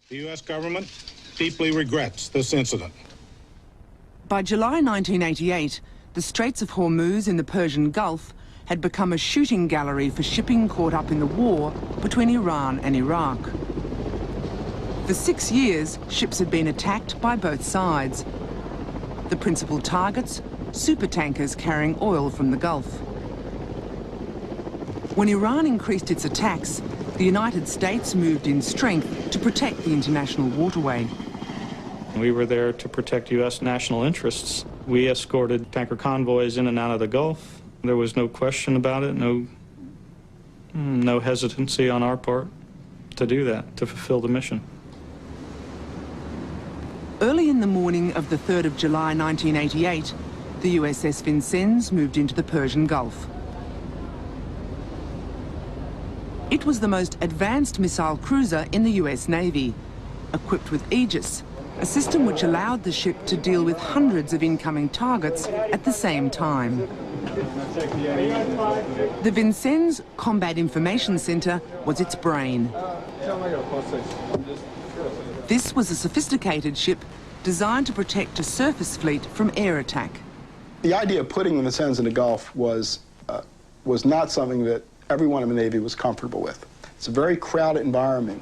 The U.S. government deeply regrets this incident. By July 1988, the Straits of Hormuz in the Persian Gulf had become a shooting gallery for shipping caught up in the war between Iran and Iraq. For 6 years, ships had been attacked by both sides. The principal targets, supertankers carrying oil from the Gulf. When Iran increased its attacks, the United States moved in strength to protect the international waterway. We were there to protect U.S. national interests. We escorted tanker convoys in and out of the Gulf. There was no question about it, no hesitancy on our part to do that, to fulfill the mission. Early in the morning of the 3rd of July 1988, the USS Vincennes moved into the Persian Gulf. It was the most advanced missile cruiser in the US Navy, equipped with Aegis, a system which allowed the ship to deal with hundreds of incoming targets at the same time. The Vincennes Combat Information Center was its brain. This was a sophisticated ship designed to protect a surface fleet from air attack. The idea of putting the Vincennes in the Gulf was not something that everyone in the Navy was comfortable with. It's a very crowded environment.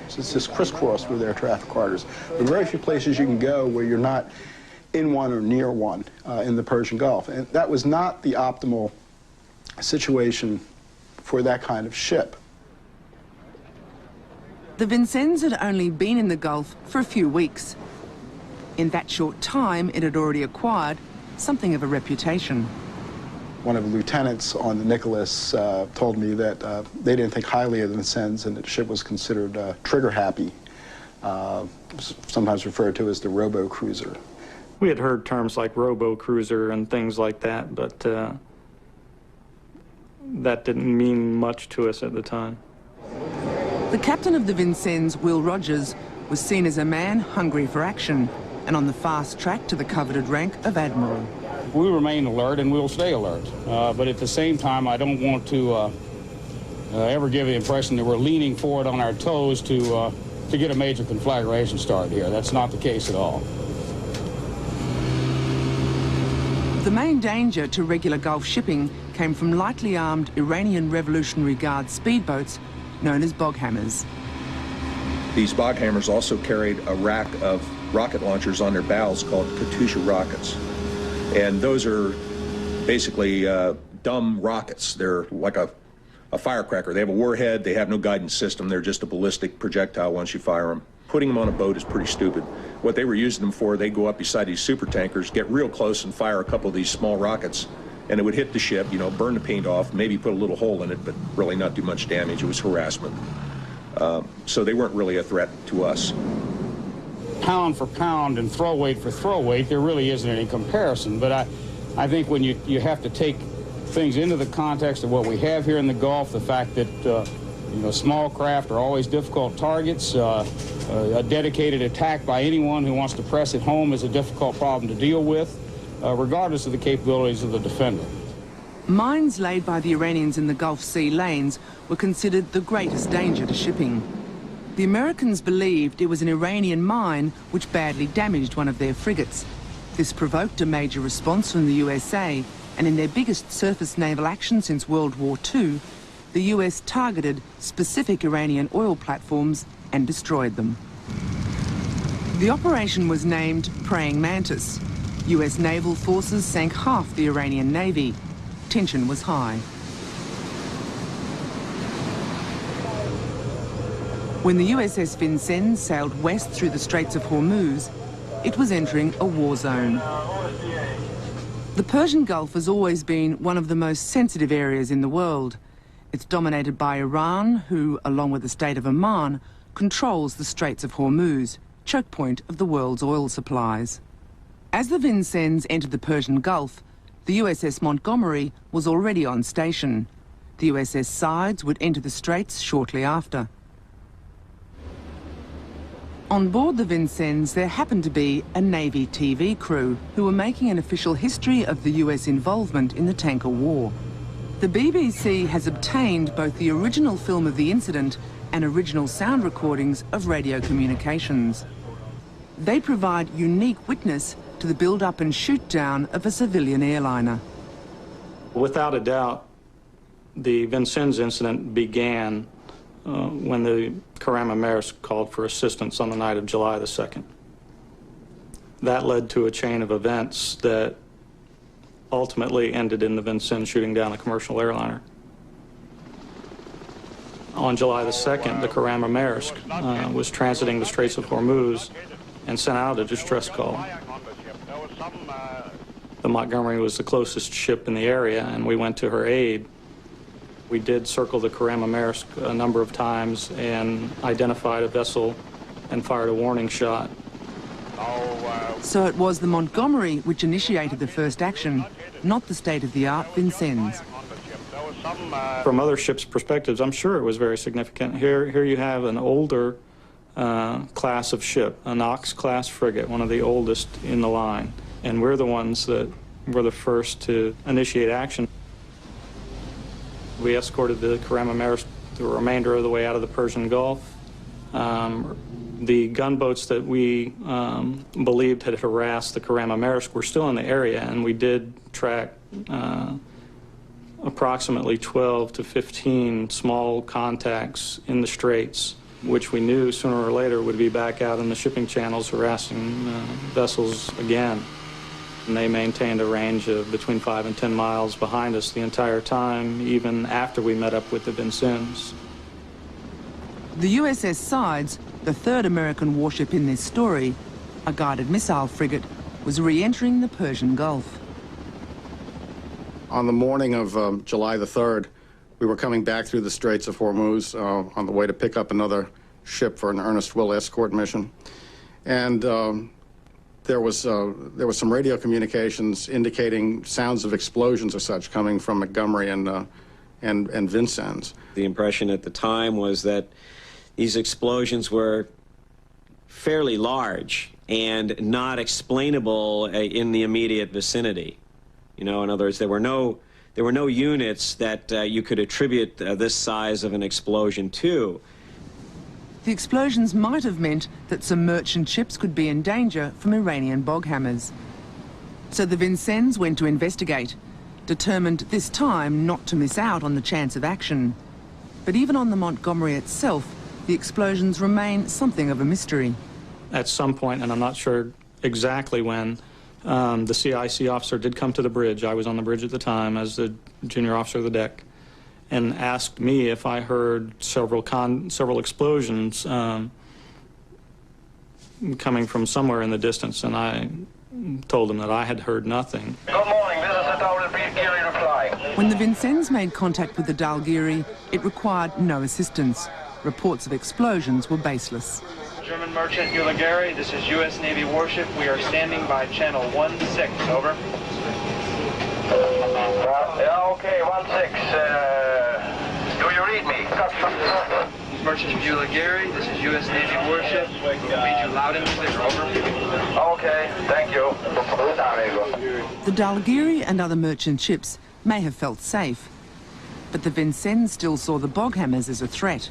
It's just crisscrossed with air traffic corridors. There are very few places you can go where you're not in one or near one in the Persian Gulf. And that was not the optimal situation for that kind of ship. The Vincennes had only been in the Gulf for a few weeks. In that short time, it had already acquired something of a reputation. One of the lieutenants on the Nicholas told me that they didn't think highly of the Vincennes and that the ship was considered trigger-happy, sometimes referred to as the robo-cruiser. We had heard terms like robo-cruiser and things like that, but that didn't mean much to us at the time. The captain of the Vincennes, Will Rogers, was seen as a man hungry for action and on the fast track to the coveted rank of admiral. We remain alert and we'll stay alert, but at the same time I don't want to ever give the impression that we're leaning forward on our toes to get a major conflagration started here. That's not the case at all. The main danger to regular Gulf shipping came from lightly armed Iranian Revolutionary Guard speedboats known as boghammers. These boghammers also carried a rack of rocket launchers on their bows called Katyusha rockets. And those are basically dumb rockets. They're like a firecracker. They have a warhead, they have no guidance system, they're just a ballistic projectile once you fire them. Putting them on a boat is pretty stupid. What they were using them for, they go up beside these super tankers, get real close and fire a couple of these small rockets, and it would hit the ship, you know, burn the paint off, maybe put a little hole in it, but really not do much damage. It was harassment. So they weren't really a threat to us. Pound for pound and throw weight for throw weight, there really isn't any comparison. But I think when you have to take things into the context of what we have here in the Gulf, the fact that you know, small craft are always difficult targets, a dedicated attack by anyone who wants to press it home is a difficult problem to deal with, regardless of the capabilities of the defender. Mines laid by the Iranians in the Gulf Sea lanes were considered the greatest danger to shipping. The Americans believed it was an Iranian mine which badly damaged one of their frigates. This provoked a major response from the USA, and in their biggest surface naval action since World War II, the US targeted specific Iranian oil platforms and destroyed them. The operation was named Praying Mantis. US naval forces sank half the Iranian Navy. Tension was high. When the USS Vincennes sailed west through the Straits of Hormuz, it was entering a war zone. The Persian Gulf has always been one of the most sensitive areas in the world. It's dominated by Iran, who, along with the state of Oman, controls the Straits of Hormuz, choke point of the world's oil supplies. As the Vincennes entered the Persian Gulf, the USS Montgomery was already on station. The USS Sides would enter the Straits shortly after. On board the Vincennes, there happened to be a Navy TV crew who were making an official history of the US involvement in the tanker war. The BBC has obtained both the original film of the incident and original sound recordings of radio communications. They provide unique witness to the build-up and shoot-down of a civilian airliner. Without a doubt, the Vincennes incident began when the Karama Maersk called for assistance on the night of July the 2nd. That led to a chain of events that ultimately ended in the Vincennes shooting down a commercial airliner. On July the 2nd, the Karama Maersk was transiting the Straits of Hormuz and sent out a distress call. The Montgomery was the closest ship in the area, and we went to her aid. We did circle the Karama Maersk a number of times and identified a vessel and fired a warning shot. So it was the Montgomery which initiated the first action, not the state-of-the-art Vincennes. From other ships' perspectives, I'm sure it was very significant. Here you have an older class of ship, an Ox-class frigate, one of the oldest in the line, and we're the ones that were the first to initiate action. We escorted the Karama Maersk the remainder of the way out of the Persian Gulf. The gunboats that we believed had harassed the Karama Maersk were still in the area, and we did track approximately 12 to 15 small contacts in the straits, which we knew sooner or later would be back out in the shipping channels harassing vessels again. And they maintained a range of between 5 and 10 miles behind us the entire time, even after we met up with the Vincennes. The USS Sides, the third American warship in this story, a guided missile frigate, was re-entering the Persian Gulf. On the morning of July the 3rd, we were coming back through the Straits of Hormuz on the way to pick up another ship for an Ernest Will escort mission. And there was some radio communications indicating sounds of explosions or such coming from Montgomery and Vincennes. The impression at the time was that these explosions were fairly large and not explainable in the immediate vicinity. You know, in other words, there were no units that you could attribute this size of an explosion to. The explosions might have meant that some merchant ships could be in danger from Iranian bog hammers. So the Vincennes went to investigate, determined this time not to miss out on the chance of action. But even on the Montgomery itself, the explosions remain something of a mystery. At some point, and I'm not sure exactly when, the CIC officer did come to the bridge. I was on the bridge at the time as the junior officer of the deck, and asked me if I heard several explosions coming from somewhere in the distance, and I told him that I had heard nothing. Good morning, this is the Dalgiri reply. When the Vincennes made contact with the Dalgiri, it required no assistance. Reports of explosions were baseless. German merchant Dalgiri, this is U.S. Navy warship. We are standing by channel 16, over. Yeah, okay, 16. Do you read me? Merchant Dalgiri, this is U.S. Navy warship. We read you loud and clear, over. Okay, thank you. The Dalgiri and other merchant ships may have felt safe, but the Vincennes still saw the bog hammers as a threat.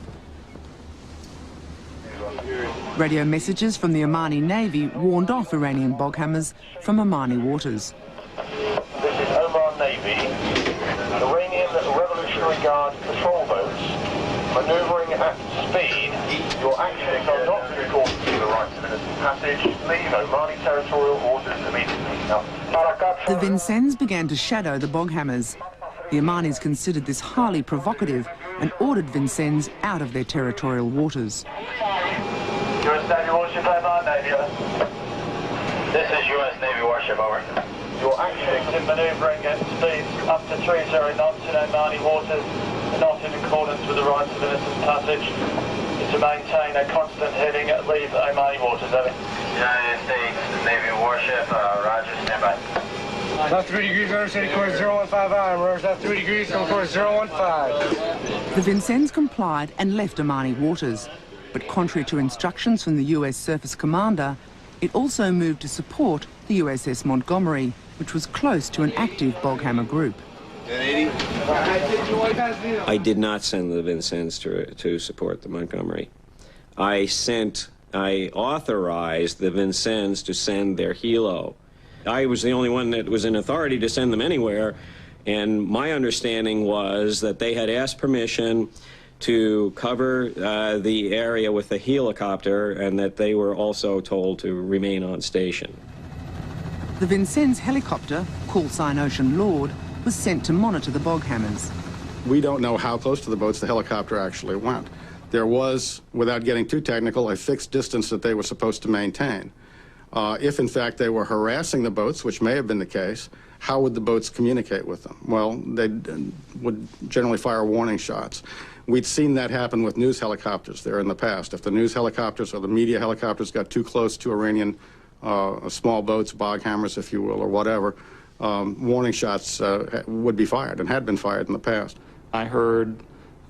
Radio messages from the Omani Navy warned off Iranian bog hammers from Omani waters. This is Oman Navy. Iranian Revolutionary Guard patrol boats manoeuvring at speed. Your actions are not according to the rights of innocent passage. Leave Omani territorial waters immediately. The Vincennes began to shadow the bog hammers. The Omanis considered this highly provocative and ordered Vincennes out of their territorial waters. U.S. Navy warship, Oman Navy. This is U.S. Navy warship, over. Your actions in manoeuvring at speeds up to 30 knots in Omani waters are not in accordance with the rights of innocent passage. To maintain a constant heading, leave Omani waters, over. United States Navy warship, roger, stand by. Left 3 degrees, rudder steady course 015 iron. Rudder left 3 degrees, go course 015. The Vincennes complied and left Omani waters. But contrary to instructions from the US Surface Commander, it also moved to support the USS Montgomery, which was close to an active bog hammer group. I did not send the Vincennes to support the Montgomery. I authorized the Vincennes to send their helo. I was the only one that was in authority to send them anywhere, and my understanding was that they had asked permission to cover the area with the helicopter, and that they were also told to remain on station. The Vincennes helicopter, call sign Ocean Lord, was sent to monitor the bog hammers. We don't know how close to the boats the helicopter actually went. There was, without getting too technical, a fixed distance that they were supposed to maintain. If, in fact, they were harassing the boats, which may have been the case, how would the boats communicate with them? Well, they would generally fire warning shots. We'd seen that happen with news helicopters there in the past. If the news helicopters or the media helicopters got too close to Iranian small boats, bog hammers, if you will, or whatever, warning shots would be fired and had been fired in the past. I heard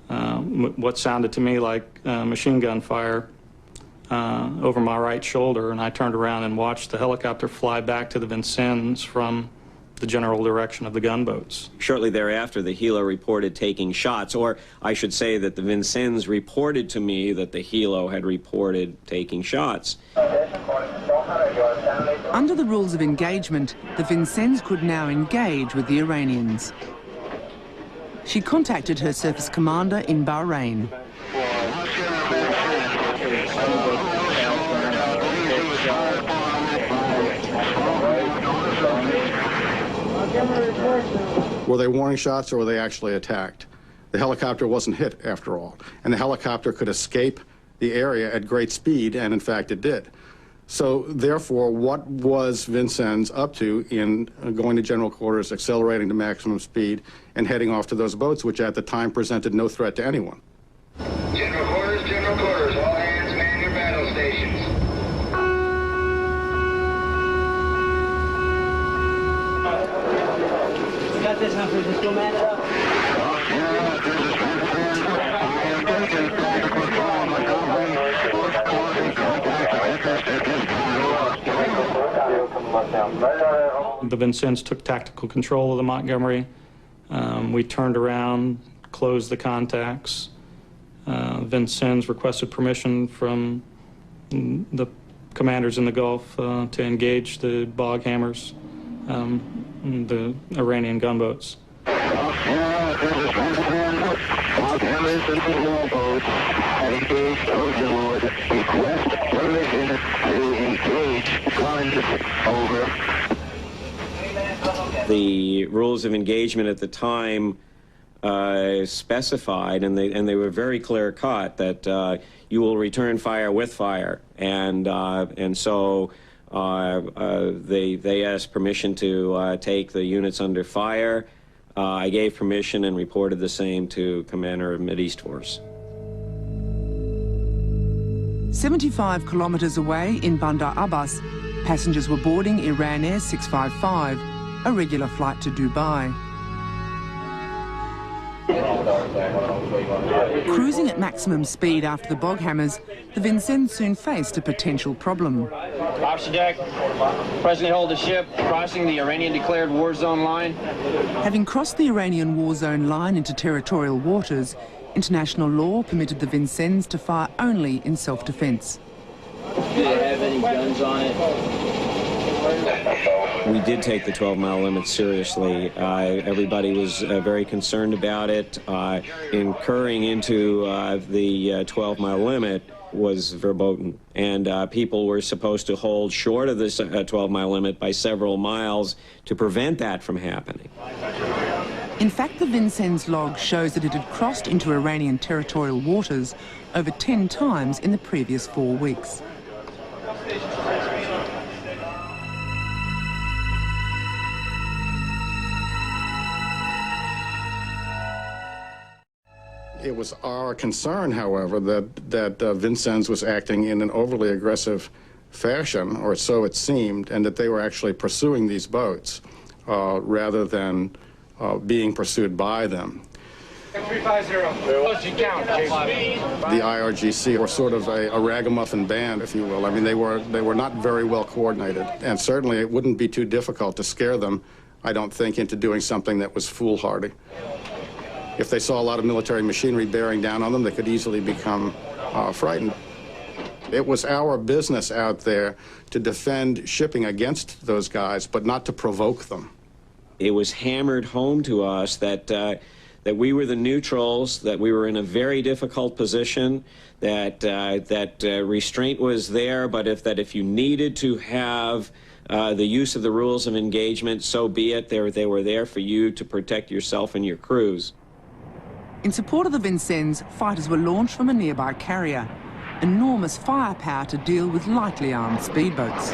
what sounded to me like machine gun fire over my right shoulder, and I turned around and watched the helicopter fly back to the Vincennes from the general direction of the gunboats. Shortly thereafter, the helo reported taking shots, or I should say that the Vincennes reported to me that the helo had reported taking shots. Under the rules of engagement, the Vincennes could now engage with the Iranians. She contacted her surface commander in Bahrain. Were they warning shots or were they actually attacked? The helicopter wasn't hit, after all, and the helicopter could escape the area at great speed, and in fact it did. So therefore, what was Vincennes up to in going to general quarters, accelerating to maximum speed, and heading off to those boats, which at the time presented no threat to anyone? General quarters, all hands man your battle stations. Got this, Humphrey, just go man it up. The Vincennes took tactical control of the Montgomery. We turned around, closed the contacts. Vincennes requested permission from the commanders in the Gulf to engage the bog hammers, the Iranian gunboats. The rules of engagement at the time specified, and they were very clear cut, that you will return fire with fire, and so they asked permission to take the units under fire. I gave permission and reported the same to Commander of Mideast Force. 75 kilometres away in Bandar Abbas, passengers were boarding Iran Air 655, a regular flight to Dubai. Cruising at maximum speed after the bog hammers, the Vincennes soon faced a potential problem. Officer deck, presently hold the ship crossing the Iranian declared war zone line. Having crossed the Iranian war zone line into territorial waters, international law permitted the Vincennes to fire only in self-defence. Do they have any guns on it? We did take the 12-mile limit seriously. Everybody was very concerned about it. Incurring into the 12-mile limit was verboten, and people were supposed to hold short of this 12-mile limit by several miles to prevent that from happening. In fact, the Vincennes log shows that it had crossed into Iranian territorial waters over 10 times in the previous 4 weeks. It was our concern, however, that Vincennes was acting in an overly aggressive fashion, or so it seemed, and that they were actually pursuing these boats rather than being pursued by them. 350. Count, The IRGC were sort of a ragamuffin band, if you will. I mean, they were not very well coordinated, and certainly it wouldn't be too difficult to scare them I don't think, into doing something that was foolhardy. If they saw a lot of military machinery bearing down on them, they could easily become frightened. It was our business out there to defend shipping against those guys, but not to provoke them. It was hammered home to us that that we were the neutrals, that we were in a very difficult position, that restraint was there, but if you needed to have the use of the rules of engagement, so be it. They were there for you to protect yourself and your crews. In support of the Vincennes, fighters were launched from a nearby carrier. Enormous firepower to deal with lightly armed speedboats.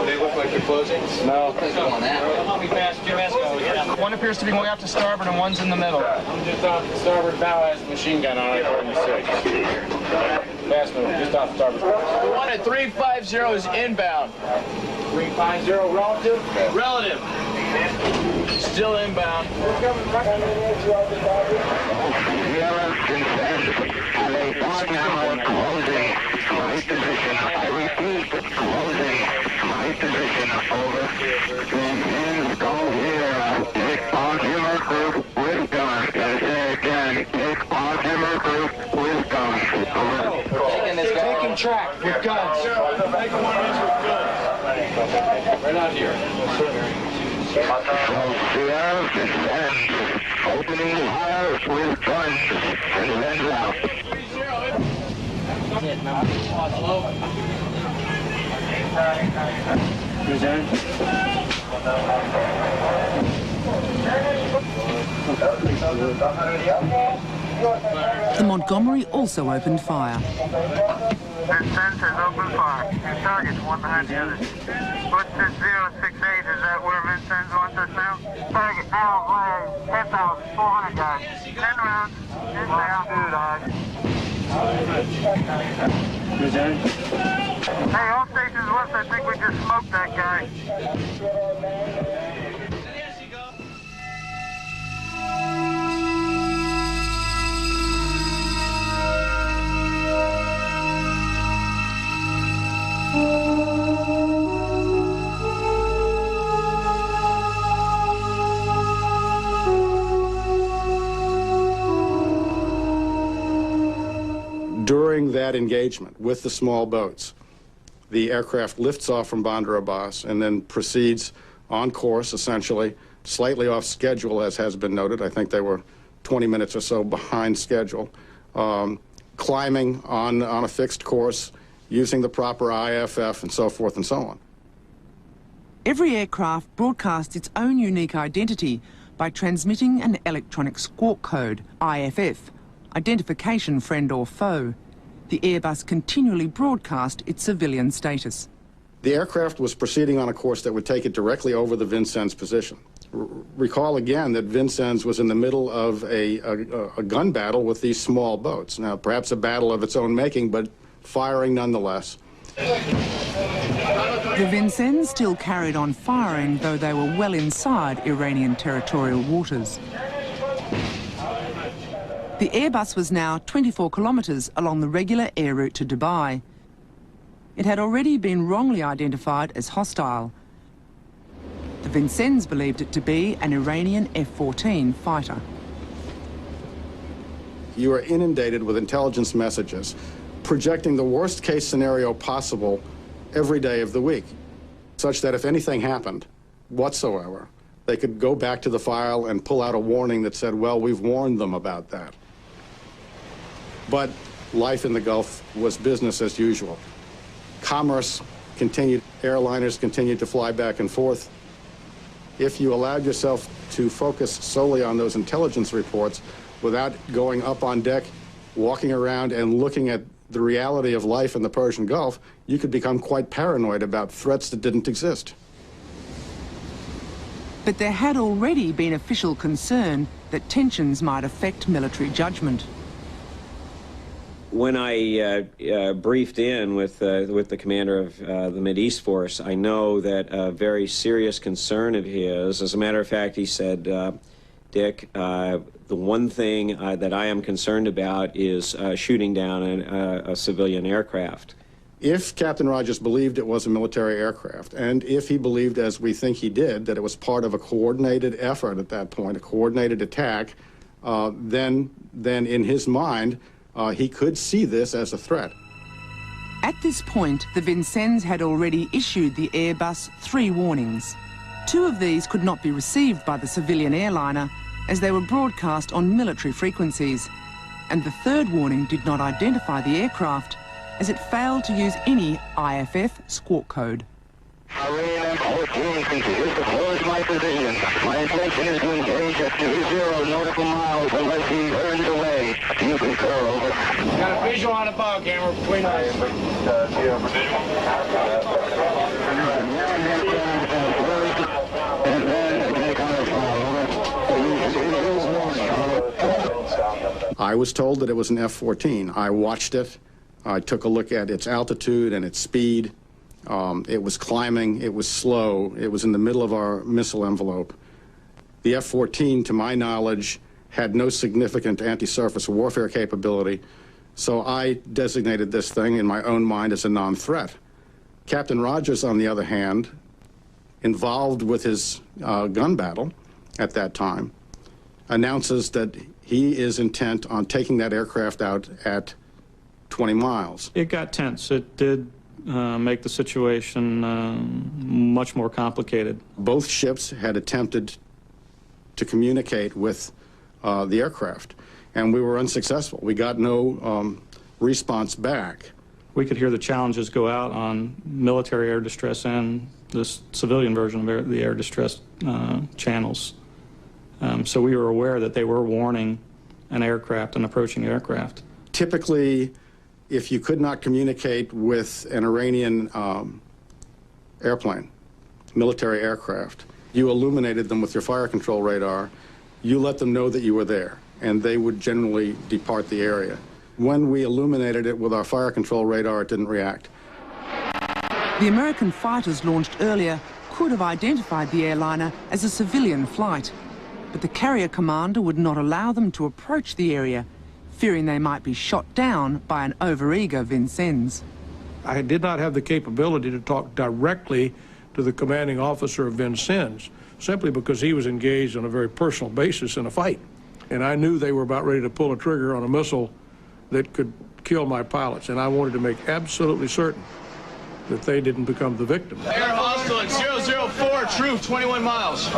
They look like they're closing? No. One appears to be going out to starboard and one's in the middle. I'm just off the starboard bow, has a machine gun on it, 46. Fast move, just off the starboard. The one at 350 is inbound. 350 relative? Relative. Still inbound. Position over. Vincennes, go here. Take on Hammer Group with guns. Gotta say again. Take on Hammer Group with guns. Taking track with guns. Taking one of these with guns. Right out here. Here, Vincennes, opening fires with guns. And then out. The Montgomery also opened fire. Vincennes has opened fire. Two targets, one behind the other. What's this 068? Is that where Vincennes wants us now? Target now, 10,400 guys. 10 rounds. Inbound. Hey, all stations west, I think we just smoked that guy. During that engagement with the small boats, the aircraft lifts off from Bandar Abbas and then proceeds on course, essentially, slightly off schedule, as has been noted. I think they were 20 minutes or so behind schedule, climbing on a fixed course, using the proper IFF and so forth and so on. Every aircraft broadcasts its own unique identity by transmitting an electronic squawk code, IFF, identification friend or foe. The Airbus continually broadcast its civilian status. The aircraft was proceeding on a course that would take it directly over the Vincennes position. Recall again that Vincennes was in the middle of a gun battle with these small boats. Now, perhaps a battle of its own making, but firing nonetheless. The Vincennes still carried on firing, though they were well inside Iranian territorial waters. The Airbus was now 24 kilometres along the regular air route to Dubai. It had already been wrongly identified as hostile. The Vincennes believed it to be an Iranian F-14 fighter. You are inundated with intelligence messages projecting the worst-case scenario possible every day of the week, such that if anything happened whatsoever, they could go back to the file and pull out a warning that said, well, we've warned them about that. But life in the Gulf was business as usual. Commerce continued, airliners continued to fly back and forth. If you allowed yourself to focus solely on those intelligence reports without going up on deck, walking around and looking at the reality of life in the Persian Gulf, you could become quite paranoid about threats that didn't exist. But there had already been official concern that tensions might affect military judgment. When I briefed in with the commander of the Mideast Force, I know that a very serious concern of his, as a matter of fact, he said, Dick, the one thing that I am concerned about is shooting down a civilian aircraft. If Captain Rogers believed it was a military aircraft, and if he believed, as we think he did, that it was part of a coordinated effort at that point, a coordinated attack, then in his mind, he could see this as a threat. At this point, the Vincennes had already issued the Airbus 3 warnings. 2 of these could not be received by the civilian airliner as they were broadcast on military frequencies. And the 3rd warning did not identify the aircraft as it failed to use any IFF squawk code. Iran 14 continues to close my position. My intention is to engage at 20 nautical miles unless he turns away. You concur, over. Got a visual on a bog camera between us. And then take on a I was told that it was an F-14. I watched it. I took a look at its altitude and its speed. It was climbing, it was slow, it was in the middle of our missile envelope. The F-14, to my knowledge, had no significant anti-surface warfare capability, so I designated this thing in my own mind as a non-threat. Captain Rogers, on the other hand, involved with his gun battle at that time, announces that he is intent on taking that aircraft out at 20 miles. It got tense. It did make the situation much more complicated. Both ships had attempted to communicate with the aircraft, and we were unsuccessful. We got no response back. We could hear the challenges go out on military air distress and this civilian version of the air distress channels. So we were aware that they were warning an aircraft, an approaching aircraft. Typically, if you could not communicate with an Iranian airplane, military aircraft, you illuminated them with your fire control radar, you let them know that you were there, and they would generally depart the area. When we illuminated it with our fire control radar, it didn't react. The American fighters launched earlier could have identified the airliner as a civilian flight, but the carrier commander would not allow them to approach the area, fearing they might be shot down by an overeager Vincennes. I did not have the capability to talk directly to the commanding officer of Vincennes, simply because he was engaged on a very personal basis in a fight. And I knew they were about ready to pull a trigger on a missile that could kill my pilots, and I wanted to make absolutely certain that they didn't become the victim. Air hostile at 004, true, 21 miles.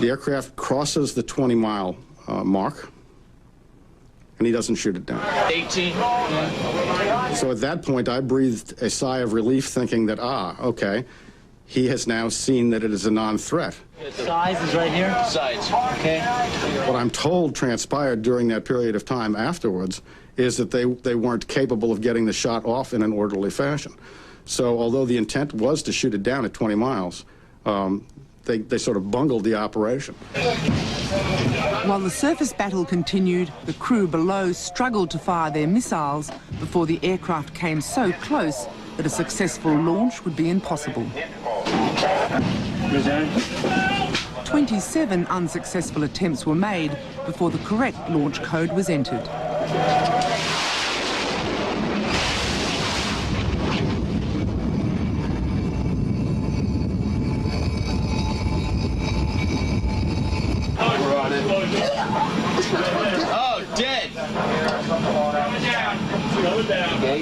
The aircraft crosses the 20-mile mark, and he doesn't shoot it down. 18. So at that point, I breathed a sigh of relief, thinking that, okay, he has now seen that it is a non-threat. Size is right here? Sides. Okay. What I'm told transpired during that period of time afterwards is that they weren't capable of getting the shot off in an orderly fashion. So although the intent was to shoot it down at 20 miles, they sort of bungled the operation. While the surface battle continued, the crew below struggled to fire their missiles before the aircraft came so close that a successful launch would be impossible. 27 unsuccessful attempts were made before the correct launch code was entered. Oh, dead. Okay.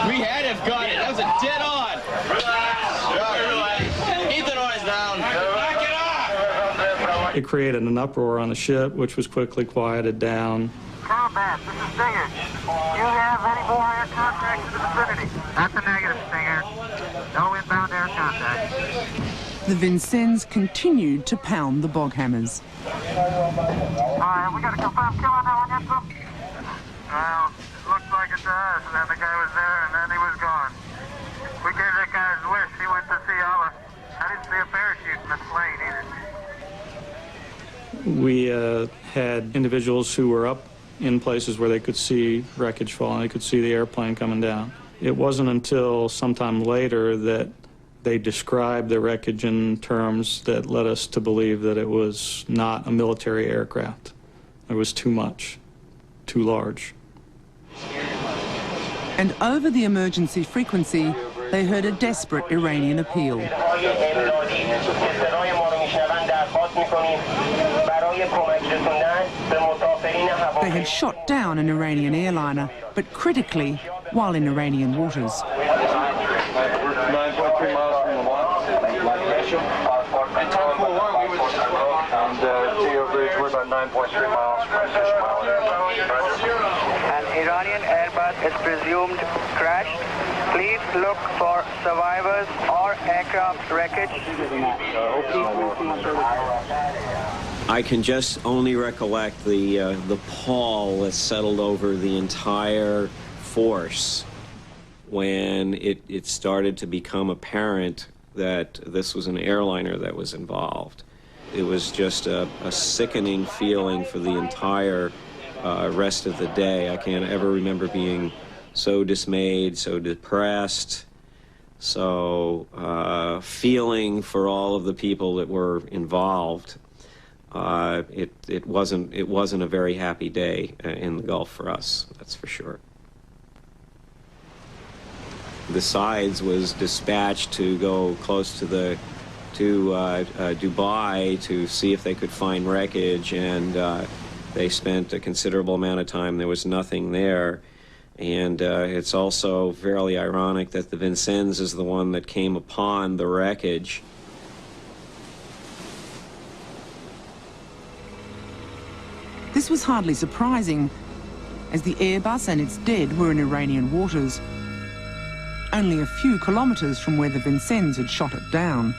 We had have got it. That was a dead on. Ethan on is down. Back it up. It created an uproar on the ship, which was quickly quieted down. Combat, this is Stinger. Do you have any more air contact in the vicinity? That's a negative, Stinger. No inbound air contact. The Vincennes continued to pound the bog hammers. Alright, we got a confirmed kill on that one yet, Tom? Well, it looks like it to us, and then the guy was there, and then he was gone. We gave that guy his wish. He went to see Allah. I didn't see a parachute in the plane either. We had individuals who were up in places where they could see wreckage falling, they could see the airplane coming down. It wasn't until sometime later that they described the wreckage in terms that led us to believe that it was not a military aircraft. It was too much, too large. And over the emergency frequency, they heard a desperate Iranian appeal. They had shot down an Iranian airliner, but critically, while in Iranian waters. 9.3 miles from the line. And time for one, we would just and TO bridge, we're about 9.3 miles from Fish Mile. An Iranian Airbus is presumed crashed. Please look for survivors or aircraft wreckage. I can just only recollect the pall that settled over the entire force when it started to become apparent that this was an airliner that was involved. It was just a sickening feeling for the entire rest of the day. I can't ever remember being so dismayed, so depressed, so feeling for all of the people that were involved. It wasn't a very happy day in the Gulf for us, that's for sure. The Sides was dispatched to go close to Dubai to see if they could find wreckage, and they spent a considerable amount of time. There was nothing there. And it's also fairly ironic that the Vincennes is the one that came upon the wreckage. This was hardly surprising, as the Airbus and its dead were in Iranian waters, only a few kilometres from where the Vincennes had shot it down.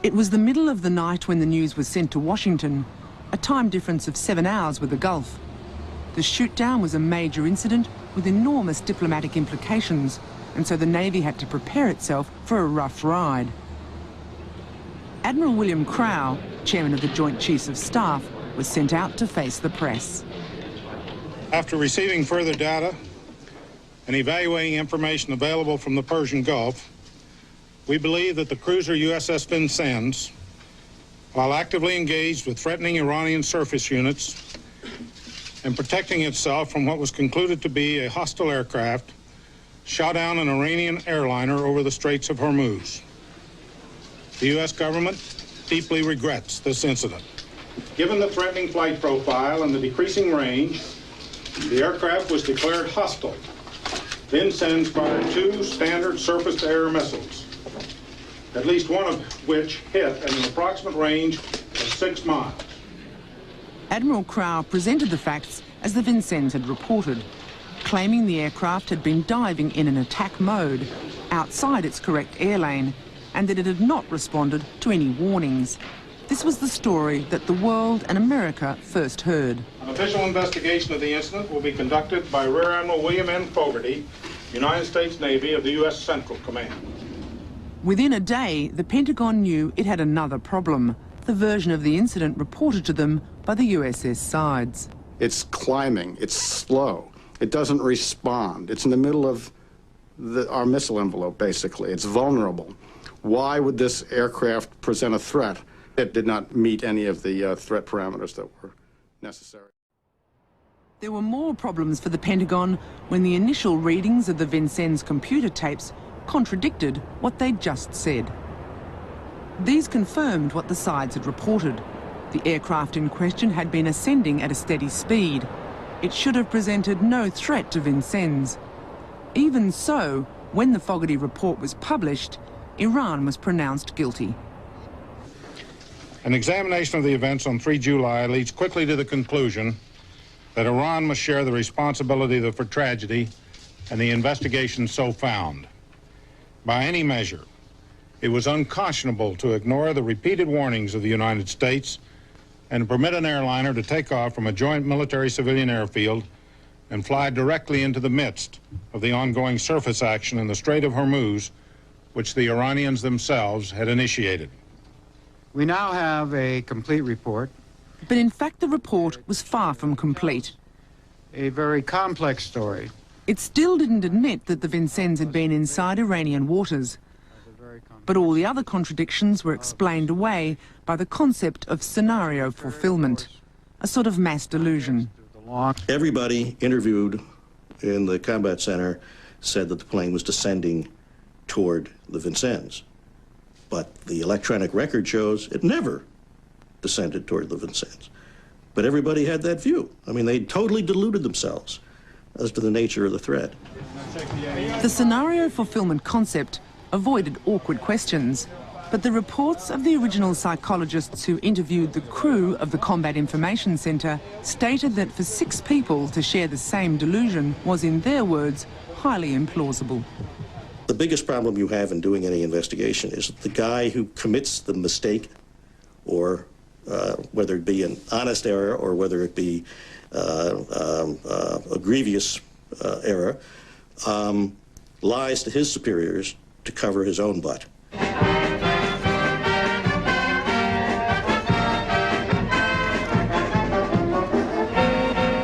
It was the middle of the night when the news was sent to Washington, a time difference of 7 hours with the Gulf. The shoot-down was a major incident with enormous diplomatic implications, and so the Navy had to prepare itself for a rough ride. Admiral William Crowe, chairman of the Joint Chiefs of Staff, was sent out to face the press. After receiving further data and evaluating information available from the Persian Gulf, we believe that the cruiser USS Vincennes, while actively engaged with threatening Iranian surface units and protecting itself from what was concluded to be a hostile aircraft, shot down an Iranian airliner over the Straits of Hormuz. The U.S. government deeply regrets this incident. Given the threatening flight profile and the decreasing range, the aircraft was declared hostile. Vincennes fired 2 standard surface-to-air missiles, at least one of which hit at an approximate range of 6 miles. Admiral Crowe presented the facts as the Vincennes had reported, claiming the aircraft had been diving in an attack mode outside its correct air lane and that it had not responded to any warnings. This was the story that the world and America first heard. An official investigation of the incident will be conducted by Rear Admiral William N. Fogarty, United States Navy of the U.S. Central Command. Within a day, the Pentagon knew it had another problem, the version of the incident reported to them by the USS Sides. It's climbing, it's slow, it doesn't respond, it's in the middle of our missile envelope, basically. It's vulnerable. Why would this aircraft present a threat? It did not meet any of the threat parameters that were necessary. There were more problems for the Pentagon when the initial readings of the Vincennes computer tapes contradicted what they'd just said. These confirmed what the Sides had reported. The aircraft in question had been ascending at a steady speed. It should have presented no threat to Vincennes. Even so, when the Fogarty report was published, Iran was pronounced guilty. An examination of the events on 3 July leads quickly to the conclusion that Iran must share the responsibility for tragedy and the investigation so found. By any measure, it was unconscionable to ignore the repeated warnings of the United States and permit an airliner to take off from a joint military-civilian airfield and fly directly into the midst of the ongoing surface action in the Strait of Hormuz which the Iranians themselves had initiated. We now have a complete report. But in fact, the report was far from complete. A very complex story. It still didn't admit that the Vincennes had been inside Iranian waters. But all the other contradictions were explained away by the concept of scenario fulfillment, a sort of mass delusion. Everybody interviewed in the combat center said that the plane was descending toward the Vincennes. But the electronic record shows it never descended toward the Vincennes. But everybody had that view. I mean, they totally deluded themselves as to the nature of the threat. The scenario fulfillment concept avoided awkward questions, but the reports of the original psychologists who interviewed the crew of the Combat Information Centre stated that for 6 people to share the same delusion was, in their words, highly implausible. The biggest problem you have in doing any investigation is the guy who commits the mistake, or whether it be an honest error or whether it be a grievous error, lies to his superiors to cover his own butt.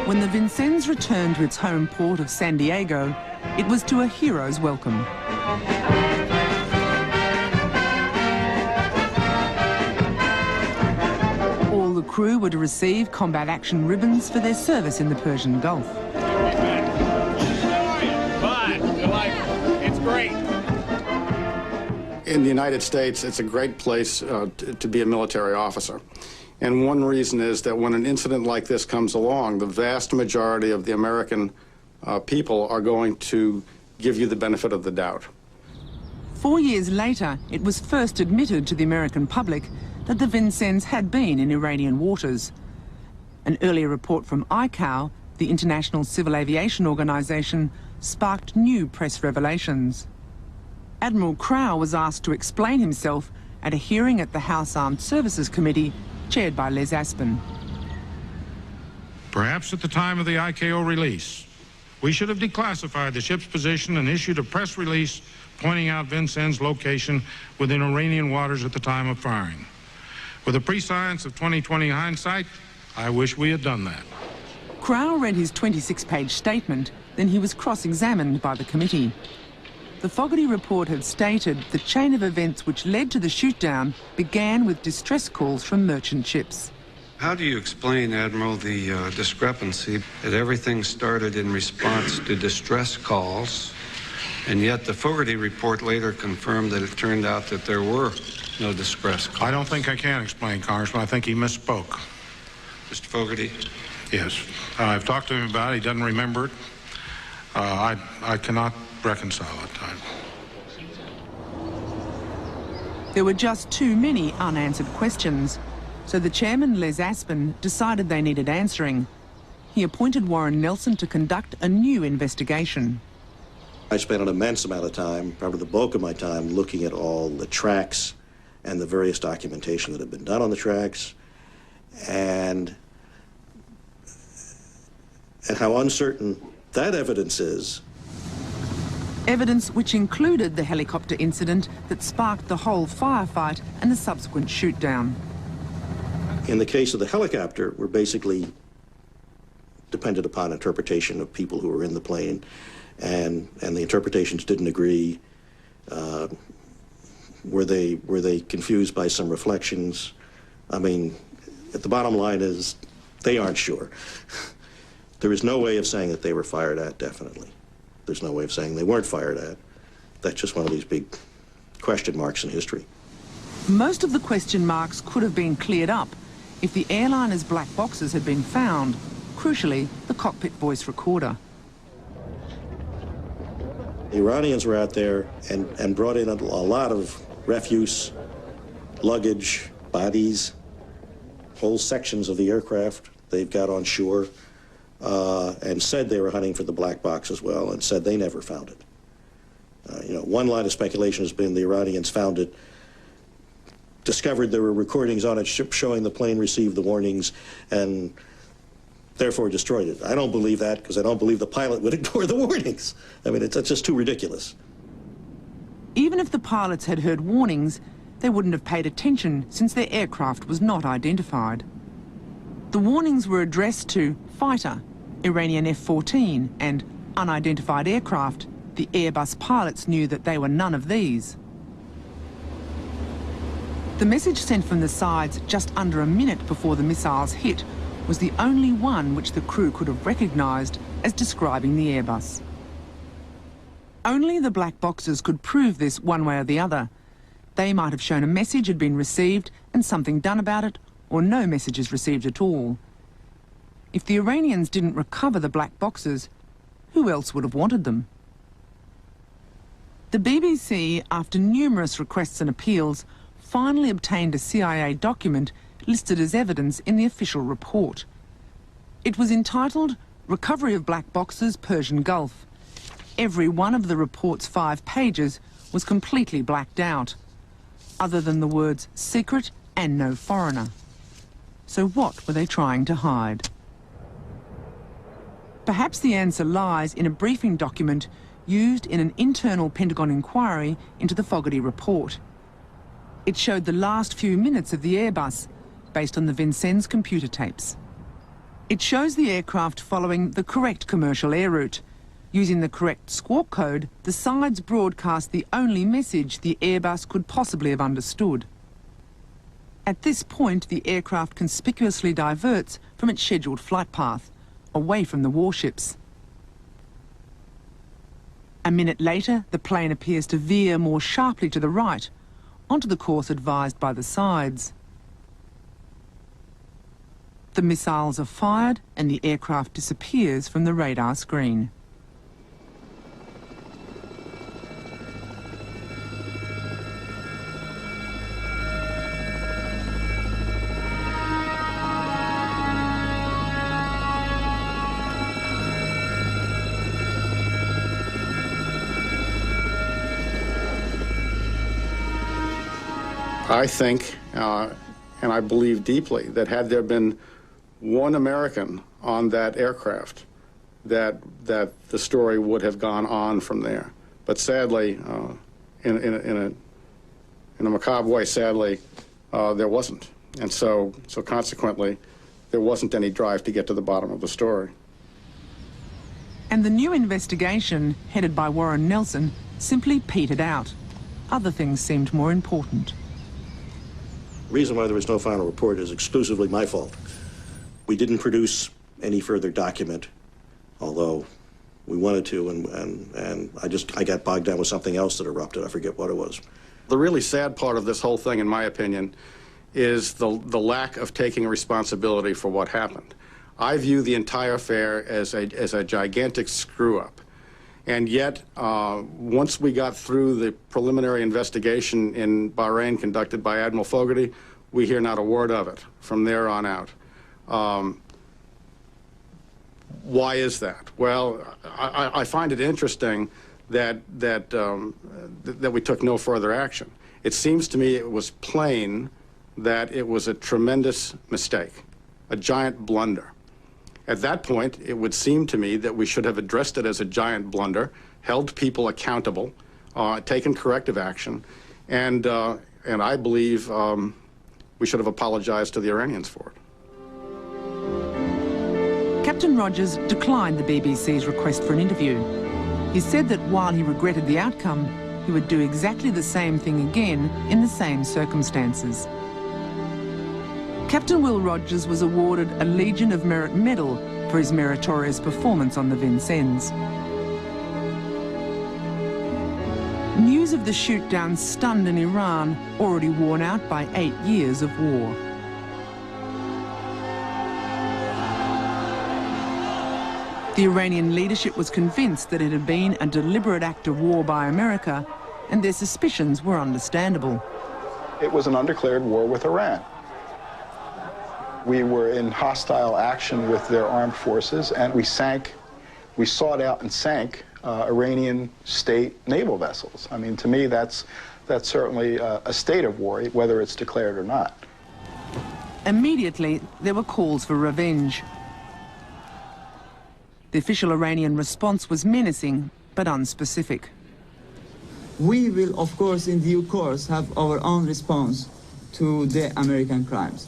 When the Vincennes returned to its home port of San Diego, it was to a hero's welcome. All the crew were to receive combat action ribbons for their service in the Persian Gulf. It's great. In the United States, it's a great place to be a military officer. And one reason is that when an incident like this comes along, the vast majority of the American people are going to give you the benefit of the doubt. 4 years later, it was first admitted to the American public that the Vincennes had been in Iranian waters. An earlier report from ICAO, the International Civil Aviation Organization, sparked new press revelations. Admiral Crowe was asked to explain himself at a hearing at the House Armed Services Committee, chaired by Les Aspin. Perhaps at the time of the ICAO release, we should have declassified the ship's position and issued a press release pointing out Vincennes' location within Iranian waters at the time of firing. With the prescience of 20/20 hindsight, I wish we had done that. Crowe read his 26-page statement, then he was cross-examined by the committee. The Fogarty report had stated the chain of events which led to the shoot-down began with distress calls from merchant ships. How do you explain, Admiral, the discrepancy that everything started in response to distress calls, and yet the Fogarty report later confirmed that it turned out that there were no distress calls? I don't think I can explain, Congressman. I think he misspoke. Mr. Fogarty? Yes. I've talked to him about it. He doesn't remember it. I cannot reconcile that time. There were just too many unanswered questions, so the chairman, Les Aspin, decided they needed answering. He appointed Warren Nelson to conduct a new investigation. I spent an immense amount of time, probably the bulk of my time, looking at all the tracks and the various documentation that had been done on the tracks, and how uncertain that evidence is. Evidence which included the helicopter incident that sparked the whole firefight and the subsequent shoot-down. In the case of the helicopter, we're basically dependent upon interpretation of people who were in the plane, and the interpretations didn't agree. Were they confused by some reflections? I mean, the bottom line is they aren't sure. There is no way of saying that they were fired at, definitely. There's no way of saying they weren't fired at. That's just one of these big question marks in history. Most of the question marks could have been cleared up if the airliner's black boxes had been found, crucially, the cockpit voice recorder. The Iranians were out there and brought in a lot of refuse, luggage, bodies, whole sections of the aircraft they've got on shore, and said they were hunting for the black box as well, and said they never found it. You know, one line of speculation has been the Iranians found it, discovered there were recordings on its ship showing the plane received the warnings, and therefore destroyed it. I don't believe that, because I don't believe the pilot would ignore the warnings. I mean, that's just too ridiculous. Even if the pilots had heard warnings, they wouldn't have paid attention since their aircraft was not identified. The warnings were addressed to fighter, Iranian F-14, and unidentified aircraft. The Airbus pilots knew that they were none of these. The message sent from the sides just under a minute before the missiles hit was the only one which the crew could have recognised as describing the Airbus. Only the black boxes could prove this one way or the other. They might have shown a message had been received and something done about it, or no messages received at all. If the Iranians didn't recover the black boxes, who else would have wanted them? The BBC, after numerous requests and appeals, finally obtained a CIA document listed as evidence in the official report. It was entitled Recovery of Black Boxes, Persian Gulf. Every one of the report's 5 pages was completely blacked out, other than the words secret and no foreigner. So what were they trying to hide? Perhaps the answer lies in a briefing document used in an internal Pentagon inquiry into the Fogarty report. It showed the last few minutes of the Airbus, based on the Vincennes computer tapes. It shows the aircraft following the correct commercial air route. Using the correct squawk code, the sides broadcast the only message the Airbus could possibly have understood. At this point, the aircraft conspicuously diverts from its scheduled flight path, away from the warships. A minute later, the plane appears to veer more sharply to the right, onto the course advised by the sides. The missiles are fired and the aircraft disappears from the radar screen. I think, and I believe deeply, that had there been one American on that aircraft, that the story would have gone on from there. But sadly, in a macabre way, sadly, there wasn't. And so consequently, there wasn't any drive to get to the bottom of the story. And the new investigation, headed by Warren Nelson, simply petered out. Other things seemed more important. The reason why there was no final report is exclusively my fault. We didn't produce any further document, although we wanted to, and I got bogged down with something else that erupted. I forget what it was. The really sad part of this whole thing, in my opinion, is the lack of taking responsibility for what happened. I view the entire affair as a gigantic screw-up. And yet, once we got through the preliminary investigation in Bahrain conducted by Admiral Fogarty, we hear not a word of it from there on out. Why is that? Well, I find it interesting that we took no further action. It seems to me it was plain that it was a tremendous mistake, a giant blunder. At that point, it would seem to me that we should have addressed it as a giant blunder, held people accountable, taken corrective action, and I believe we should have apologized to the Iranians for it. Captain Rogers declined the BBC's request for an interview. He said that while he regretted the outcome, he would do exactly the same thing again in the same circumstances. Captain Will Rogers was awarded a Legion of Merit Medal for his meritorious performance on the Vincennes. News of the shoot-down stunned an Iran already worn out by 8 years of war. The Iranian leadership was convinced that it had been a deliberate act of war by America, and their suspicions were understandable. It was an undeclared war with Iran. We were in hostile action with their armed forces, and we sought out and sank Iranian state naval vessels. I mean, to me, that's certainly a state of war, whether it's declared or not. Immediately, there were calls for revenge. The official Iranian response was menacing, but unspecific. We will, of course, in due course, have our own response to the American crimes.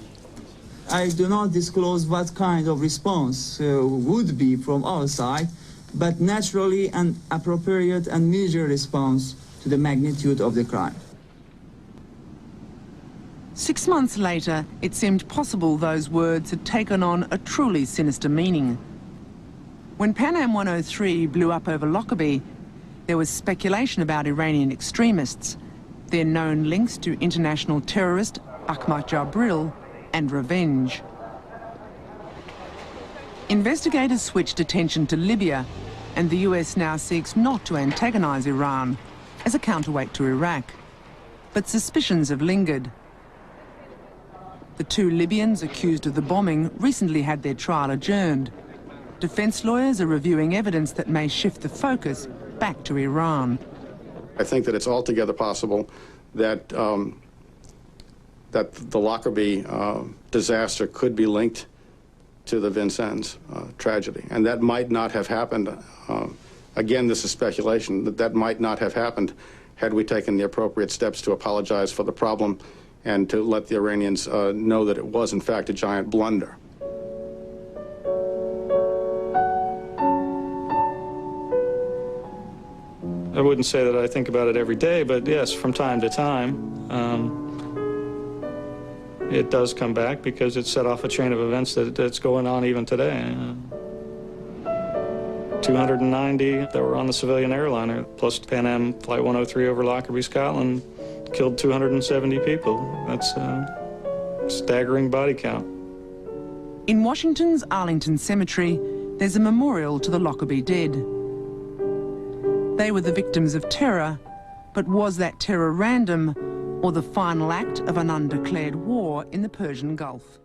I do not disclose what kind of response would be from our side, but naturally an appropriate and measured response to the magnitude of the crime. 6 months later, it seemed possible those words had taken on a truly sinister meaning. When Pan Am 103 blew up over Lockerbie, there was speculation about Iranian extremists, their known links to international terrorist Ahmad Jabril, and revenge. Investigators switched attention to Libya, and the US now seeks not to antagonize Iran as a counterweight to Iraq. But suspicions have lingered. The 2 Libyans accused of the bombing recently had their trial adjourned. Defence lawyers are reviewing evidence that may shift the focus back to Iran. I think that it's altogether possible that that the Lockerbie disaster could be linked to the Vincennes tragedy, and that might not have happened. Again, this is speculation. That might not have happened had we taken the appropriate steps to apologize for the problem and to let the Iranians know that it was, in fact, a giant blunder. I wouldn't say that I think about it every day, but yes, from time to time, it does come back because it set off a chain of events that's going on even today. 290 that were on the civilian airliner, plus Pan Am Flight 103 over Lockerbie, Scotland, killed 270 people. That's a staggering body count. In Washington's Arlington Cemetery, there's a memorial to the Lockerbie dead. They were the victims of terror, but was that terror random or the final act of an undeclared war in the Persian Gulf?